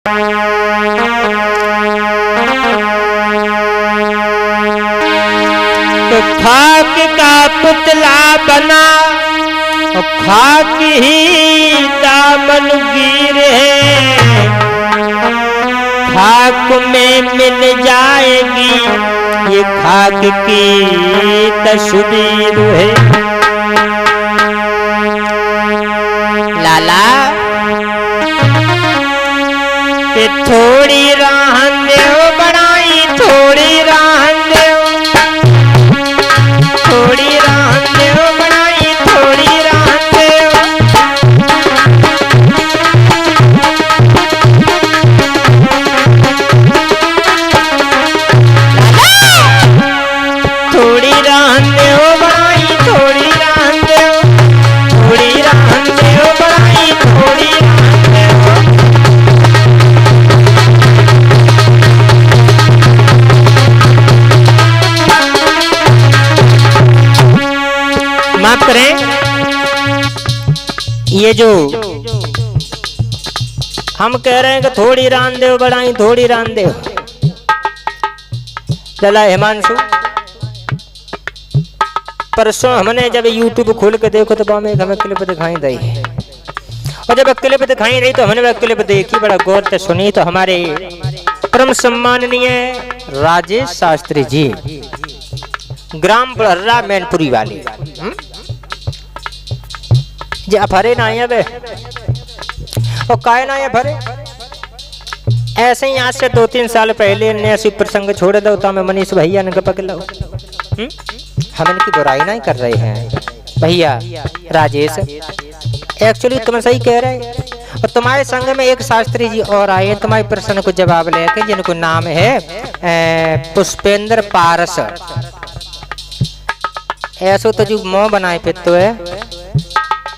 तो खाक का पुतला बना और खाक ही दामन गिर है, खाक में मिल जाएगी ये खाक की तस्वीर है। लाला कि थोड़ी राहन दो बनाई, थोड़ी राहन दो, थोड़ी राहन दो बनाई, थोड़ी राहन दो। थोड़ी राहन दो बनाई, थोड़ी राहन दो, थोड़ी राहन दो बनाई, थोड़ी राहन दो। माफ करें, ये जो हम कह रहे हैं कि थोड़ी रान दे बढ़ाई, थोड़ी रान दे, चला हिमांशु परसों हमने जब YouTube खोल के देखो तो हमें क्लिप दिखाई दी, और जब क्लिप दिखाई रही तो हमने वह क्लिप देखी, बड़ा गौर से सुनी तो हमारे परम सम्माननीय राजेश शास्त्री जी ग्राम बड़हर्रा मैनपुरी वाले जी अफरे ना आए बे और काय ना आए भरे। ऐसे ही आज से 2-3 साल पहले ने ऐसी प्रसंग छोड़ दो तो हमें मनीष भैया ने पकड़ लो, हम इनकी बुराई नहीं कर रहे हैं भैया। राजेश एक्चुअली तुम सही कह रहे हैं, और तुम्हारे संग में एक शास्त्री जी और आए तुम्हारे प्रश्न को जवाब लेके, जिनको नाम है पुष्पेंद्र पारस। ऐसो तो जो मोह बनाए पे तो है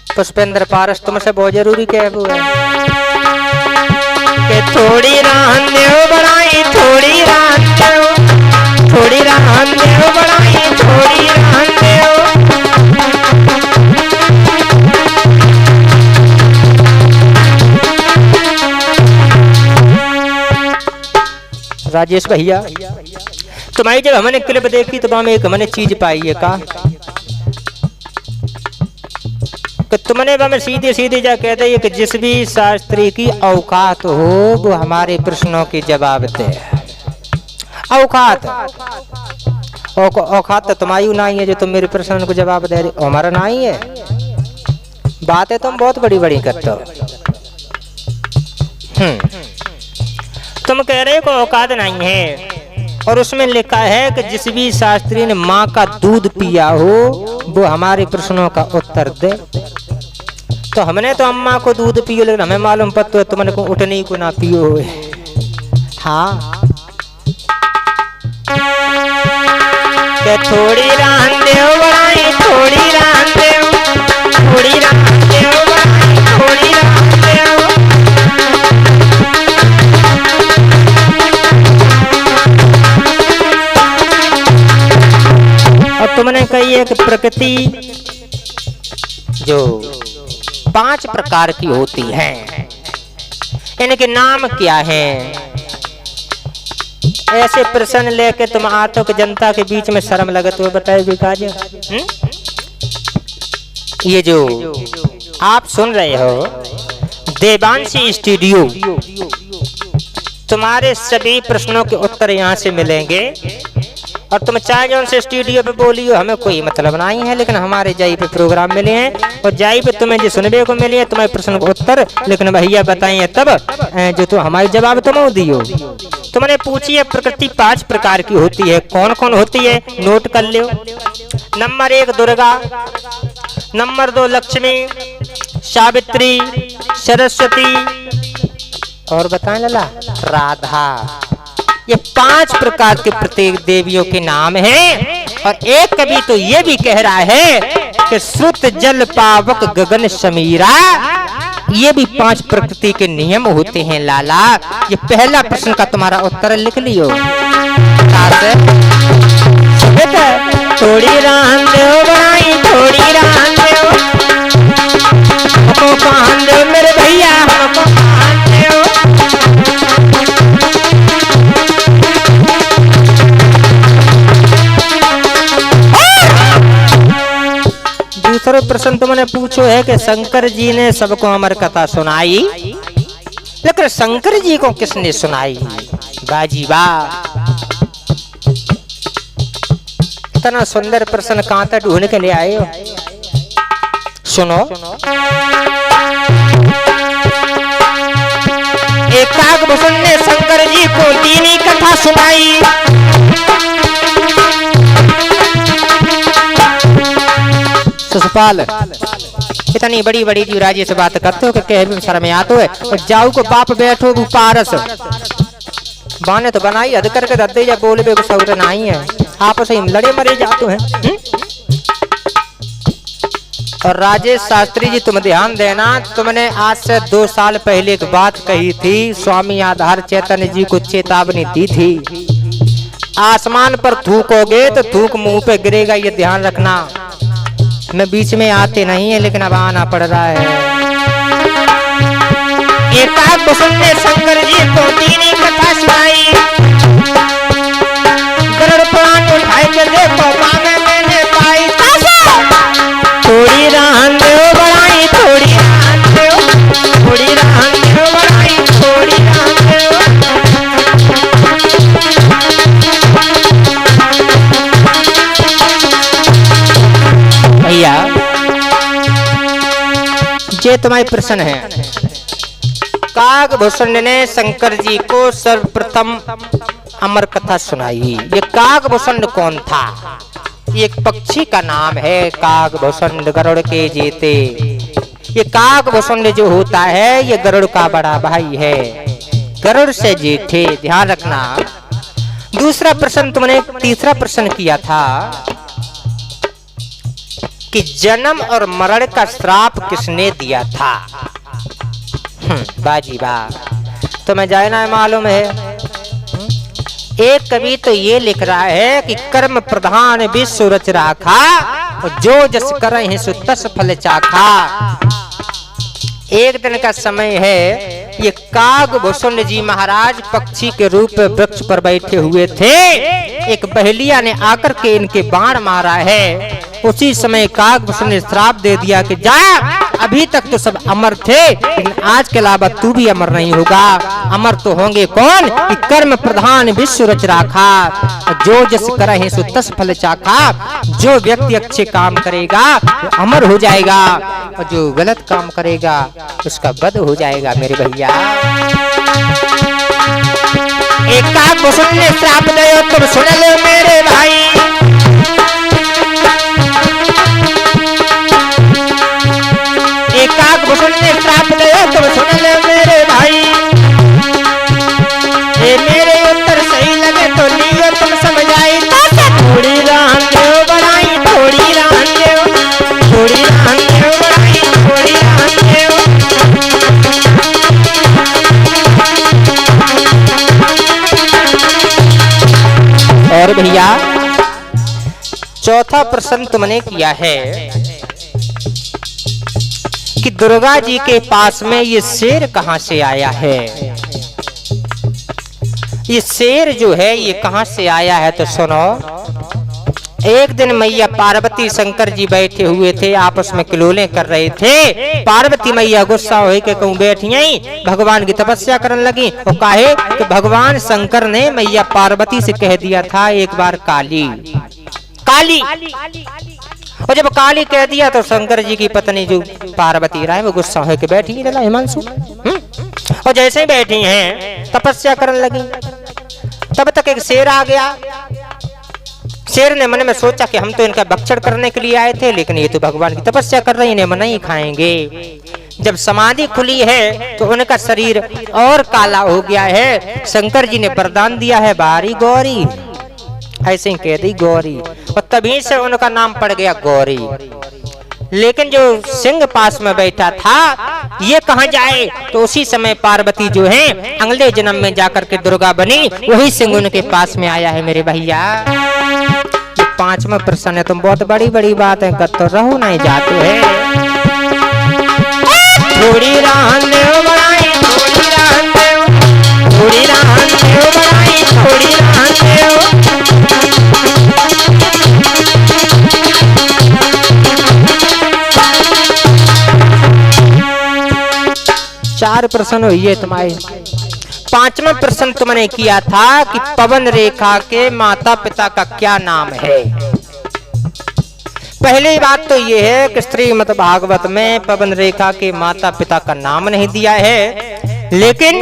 पुष्पेंद्र पारस, तुमसे बहुत जरूरी क्या है वो है कि थोड़ी राहन दो बनाई, थोड़ी राहन दो, थोड़ी राहन दो बनाई, थोड़ी राहन दो। राजेश भैया तुम्हारी जब हमने क्लिप देखी तो हमें एक हमने चीज पाई है का कि तुमने हमें सीधे सीधे जा कहते हैं कि जिस भी शास्त्री की औकात हो वो हमारे प्रश्नों के जवाब दे। औकात औकात तो तुम्हारी नहीं है जो तुम मेरे प्रश्न को जवाब दे रहे, हमारा नहीं है। बातें तुम बहुत बड़ी बड़ी करते हो। तुम कह रहे हो कि औकात नहीं है, और उसमें लिखा है कि जिस भी शास्त्री ने माँ का दूध पिया हो वो हमारे प्रश्नों का उत्तर दे। तो हमने तो अम्मा को दूध पियो, लेकिन हमें मालूम पता है तुमने को उठने को ना पियो हो। हाँ के थोड़ी राहन दो बढ़ाई, थोड़ी राहन दो, थोड़ी राहन दो बढ़ाई, थोड़ी राहन दो। और तुमने कही है कि प्रकृति जो 5 प्रकार की होती है, इनके नाम क्या है? ऐसे प्रश्न लेके तुम आते हो कि जनता के बीच में शर्म लगत हो। बताए विकास ये जो आप सुन रहे हो देवांशी स्टूडियो, तुम्हारे सभी प्रश्नों के उत्तर यहाँ से मिलेंगे, और तुम चाहे जो उनसे स्टूडियो पे बोलियो, हमें कोई मतलब नहीं है। लेकिन हमारे जाई पे प्रोग्राम मिले हैं और जाई पे तुम्हें जो सुनने को मिले हैं तुम्हारे प्रश्न को उत्तर, लेकिन भैया बताइए तब जो तुम हमारे जवाब तुम दियो। तुमने पूछी है प्रकृति 5 प्रकार की होती है, कौन कौन होती है नोट कर लो। नंबर 1 दुर्गा, नंबर 2 लक्ष्मी, सावित्री, सरस्वती, और बताएं लला राधा। ये 5 प्रकार के प्रत्येक देवियों के नाम हैं। और एक कवि तो ये भी कह रहा है कि श्रुत जल पावक गगन समीरा, ये भी 5 प्रकृति के नियम होते हैं लाला। ये पहला प्रश्न का तुम्हारा उत्तर लिख लियो। थोड़ी राहन दो बनाई, थोड़ी राहन दो, हमको कान दो मेरे भैया, हमको कान दो। प्रश्न तुमने पूछो है कि शंकर जी ने सबको अमर कथा सुनाई, लेकिन शंकर जी को किसने सुनाई? बाजी वाह, इतना सुंदर प्रश्न कहां तक ढूंढ के ले आए हो? सुनो, एक काकभूषण ने शंकर जी को दीनी कथा सुनाई। शिशुपाल, इतनी बड़ी बड़ी जी राजी से बात करते हो कि कह भी शर्म आते हो। और जाऊ को बाप बैठो वो पारस बाने तो बनाई हद करके दद्दे या बोले बे सौर नहीं है, आपस में लड़े मरे जाते हैं। और राजेश शास्त्री जी तुम ध्यान देना, तुमने आज से 2 साल पहले एक बात कही थी, स्वामी आधार चैतन्य जी को चेतावनी दी थी, आसमान पर थूकोगे तो थूक मुंह पे गिरेगा, ये ध्यान रखना। मैं बीच में आते नहीं है लेकिन अब आना पड़ रहा है। एक काकभूषण ने शंकर जी को दीनी कथा सुनाई। गरुड़ पुराण उठाए के देखो मांगे मैंने पाई, थोड़ी रहन दो बढ़ाई, थोड़ी रहन दो, थोड़ी रहन दो बढ़ाई, थोड़ी रहन दो। भैया ये तुम्हारे प्रश्न है। काकभूषण ने शंकर जी को सर्वप्रथम अमर कथा सुनाई। ये काकभूषण कौन था? एक पक्षी का नाम है काकभूषण, गरुड़ के जेते। ये काकभूषण जो होता है ये गरुड़ का बड़ा भाई है, गरुड़ से जेठे, ध्यान रखना। दूसरा प्रश्न तुमने तीसरा प्रश्न किया था कि जन्म और मरण का श्राप किसने दिया था? बाजी बा, तुम्हें जाना मालूम है। एक कवि तो ये लिख रहा है कि कर्म प्रधान विश्व रच राखा, जो जस करहि सो तस फल चाखा। एक दिन का समय है, ये काकभूषण जी महाराज पक्षी के रूप में वृक्ष पर बैठे हुए थे। एक बहेलिया ने आकर के इनके बाण मारा है। उसी समय काकभूषण ने श्राप दे दिया कि जा, अभी तक तो सब अमर थे लेकिन आज के अलावा तू भी अमर नहीं होगा। अमर तो होंगे कौन? कि कर्म प्रधान विश्व रच राखा, जो जस करहि सो तस फल चाखा। जो व्यक्ति अच्छे काम करेगा वो अमर हो जाएगा, और जो गलत काम करेगा उसका वध हो जाएगा। मेरे भैया, एक काकभूषण ने श्राप दिया, तुम सुन लो मेरे भाई। एक काकभूषण ने श्राप दिया, तुम सुन लो मेरे भाई। ये मेरे उत्तर सही लगे तो लियो तुम समझाई। थोड़ी रहन दो बढ़ाई, थोड़ी रहन दो, थोड़ी रहन दो बढ़ाई, थोड़ी रहन दो। और भैया चौथा प्रश्न तुमने किया है कि दुर्गा जी के पास में ये शेर कहां से आया है? ये शेर जो है ये कहां से आया है? तो सुनो, एक दिन मैया पार्वती शंकर जी बैठे हुए थे, आपस में किलोले कर रहे थे। पार्वती मैया गुस्सा हो के कहूं बैठी आई, भगवान की तपस्या करने लगी। और काहे कि भगवान शंकर ने मैया पार्वती से कह दिया था एक बार काली काली, और जब काली कह दिया तो शंकर जी की पत्नी जो पार्वती राय वो गुस्सा हो के बैठी हिमांशु, और जैसे ही बैठी हैं तपस्या करने लगी, तब तक एक शेर आ गया। शेर ने मन में सोचा कि हम तो इनका भक्षण करने के लिए आए थे, लेकिन ये तो भगवान की तपस्या कर रहे हैं, इन्हें नहीं खाएंगे। जब समाधि खुली है तो उनका शरीर और काला हो गया है। शंकर जी ने वरदान दिया है बारी गौरी, ऐसे ही कह दी गौरी, और तभी से उनका नाम पड़ गया गौरी। लेकिन जो सिंह पास में बैठा था ये कहाँ जाए? तो उसी समय पार्वती जो है अगले जन्म में जाकर के दुर्गा बनी, वही सिंह उनके पास में आया है। मेरे भैया, ये 5वां प्रश्न है, तुम बहुत बड़ी बड़ी बातें करते रहो, नहीं जाते है। थोड़ी रहन दो बढ़ाई, थोड़ी रहन दो, थोड़ी रहन दो बढ़ाई, थोड़ी रहन दो। 4 प्रश्न हुई है तुम्हारे। 5वां प्रश्न तुमने किया था कि पवन रेखा के माता पिता का क्या नाम है। पहली बात तो ये है कि श्रीमद् भागवत में पवन रेखा के माता पिता का नाम नहीं दिया है, लेकिन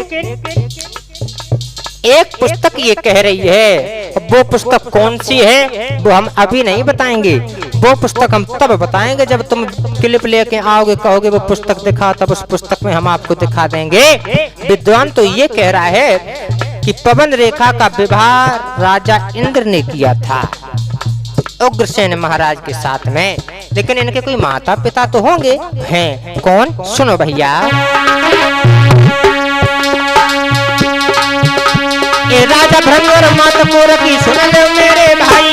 एक पुस्तक ये कह रही है। वो पुस्तक कौन सी है वो हम अभी नहीं बताएंगे, वो पुस्तक हम तब बताएंगे जब तुम क्लिप लेके आओगे, कहोगे वो पुस्तक दिखा, तब उस पुस्तक में हम आपको दिखा देंगे। विद्वान तो ये कह रहा है कि पवन रेखा का विवाह राजा इंद्र ने किया था उग्रसेन महाराज के साथ में, लेकिन इनके कोई माता पिता तो होंगे। हैं कौन, सुनो भैया। ये राजा भृंग और माता कोरकी सुन लो मेरे भाई।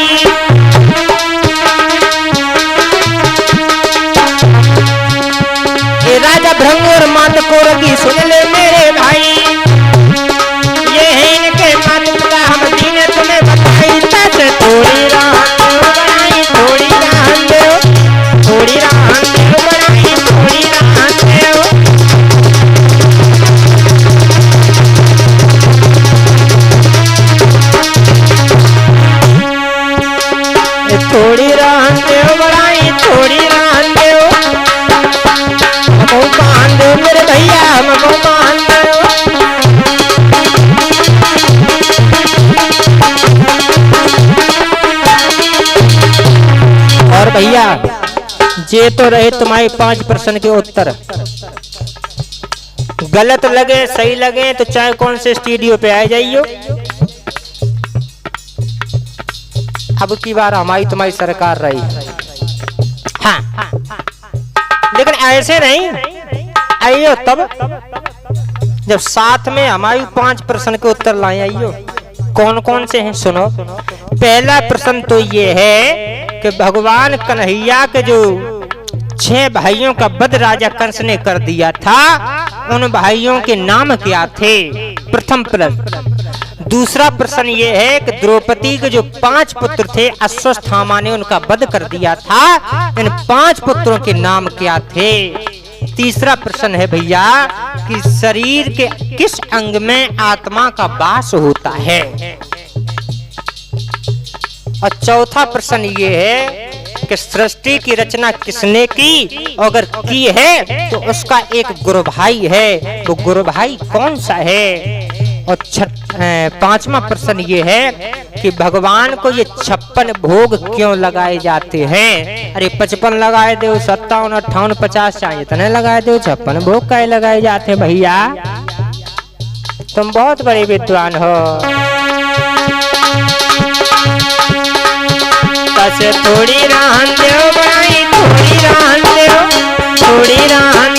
ये राजा भृंग और माता कोरकी सुन ले मेरे भाई। ये है इनके माता पिता, हम दीने तुम्हें बताई। तैसे थोड़ी रात बनाई, थोड़ी रात दो, थोड़ी रात बनाई, थोड़ी रात दो। थोड़ी रात दो बनाई, थोड़ी रात दो, हमको मान दो मेरे भैया, हमको मान दो। और भैया ये तो रहे तुम्हारे 5 प्रश्न के उत्तर। गलत लगे सही लगे तो चाहे कौन से स्टूडियो पे आ जाइयो। अब की बार हमारी तुम्हारी सरकार रही। हाँ, लेकिन ऐसे नहीं आइयो, तब जब साथ में हमारी 5 प्रश्न के उत्तर लाए आइयो। कौन कौन से हैं सुनो। पहला प्रश्न तो ये है कि भगवान कन्हैया के जो 6 भाइयों का वध राजा कंस ने कर दिया था, उन भाइयों के नाम क्या थे, प्रथम प्रश्न। दूसरा प्रश्न ये है कि द्रौपदी के जो 5 पुत्र थे, अश्वत्थामा ने उनका वध कर दिया था, इन 5 पुत्रों के नाम क्या थे। तीसरा प्रश्न है भैया कि शरीर के किस अंग में आत्मा का वास होता है। और चौथा प्रश्न ये है कि सृष्टि की रचना किसने की, अगर की है तो उसका एक गुरु भाई है, वो गुरु भाई कौन सा है। और 5वां प्रश्न ये है कि भगवान को ये 56 भोग क्यों लगाए जाते हैं। अरे 55 लगाए दो, 57, 58, 50 चाहिए इतने लगाए दो, 56 भोग क्या लगाए जाते हैं भैया। तुम बहुत बड़े विद्वान हो। थोड़ी राहन दो भाई, थोड़ी राहन दो, थोड़ी राहन